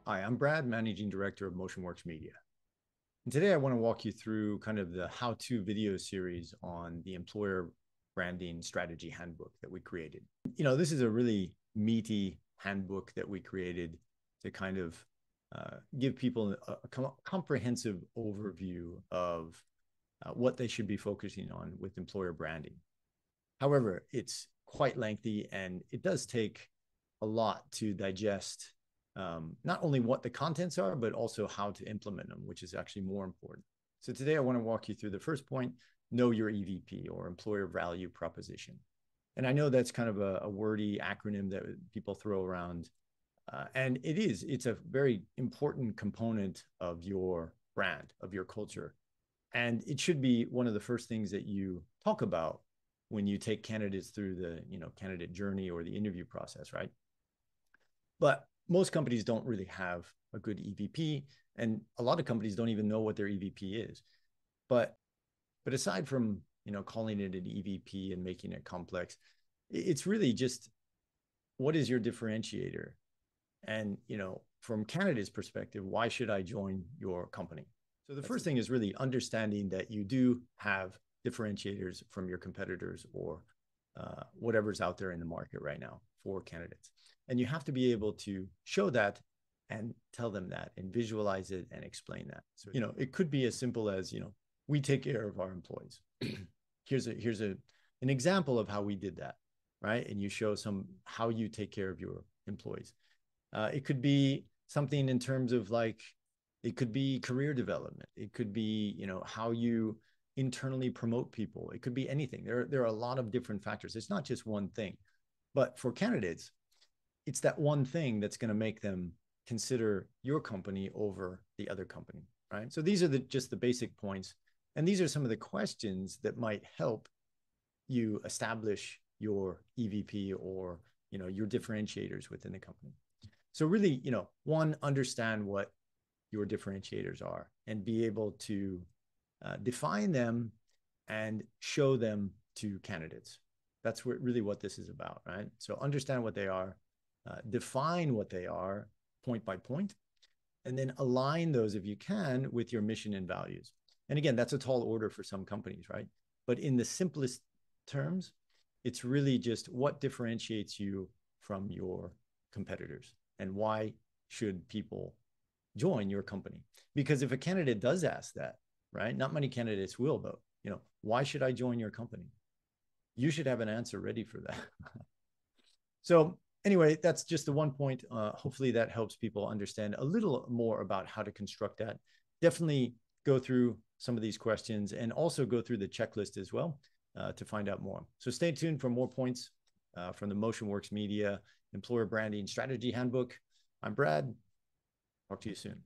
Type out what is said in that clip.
Hi, I'm Brad, Managing Director of MotionWorks Media. And today I want to walk you through kind of the how-to video series on the employer branding strategy handbook that we created. This is a really meaty handbook that we created to kind of give people a comprehensive overview of what they should be focusing on with employer branding. However, it's quite lengthy and it does take a lot to digest, not only what the contents are, but also how to implement them, which is actually more important. So today I want to walk you through the first point: know your EVP, or employer value proposition. And I know that's kind of a wordy acronym that people throw around. And it's a very important component of your brand, of your culture. And it should be one of the first things that you talk about when you take candidates through the candidate journey or the interview process, right? But most companies don't really have a good EVP, and a lot of companies don't even know what their EVP is. But aside from calling it an EVP and making it complex, it's really just, what is your differentiator? And from candidates' perspective, why should I join your company? So the first thing is really understanding that you do have differentiators from your competitors, or whatever's out there in the market right now for candidates. And you have to be able to show that and tell them that and visualize it and explain that. So, it could be as simple as, we take care of our employees. here's an example of how we did that, right? And you show how you take care of your employees. It could be something in terms of, like, it could be career development. It could be, how you internally promote people. It could be anything. There are a lot of different factors. It's not just one thing. But for candidates, it's that one thing that's going to make them consider your company over the other company, right? So these are just the basic points. And these are some of the questions that might help you establish your EVP, or, your differentiators within the company. So really, one, understand what your differentiators are and be able to define them and show them to candidates. That's really what this is about, right? So understand what they are, define what they are point by point, and then align those, if you can, with your mission and values. And again, that's a tall order for some companies, right? But in the simplest terms, it's really just what differentiates you from your competitors, and why should people join your company? Because if a candidate does ask that, right, not many candidates will, but why should I join your company? You should have an answer ready for that. So anyway, that's just the one point. Hopefully that helps people understand a little more about how to construct that. Definitely go through some of these questions and also go through the checklist as well to find out more. So stay tuned for more points from the MotionWorks Media Employer Branding Strategy Handbook. I'm Brad. Talk to you soon.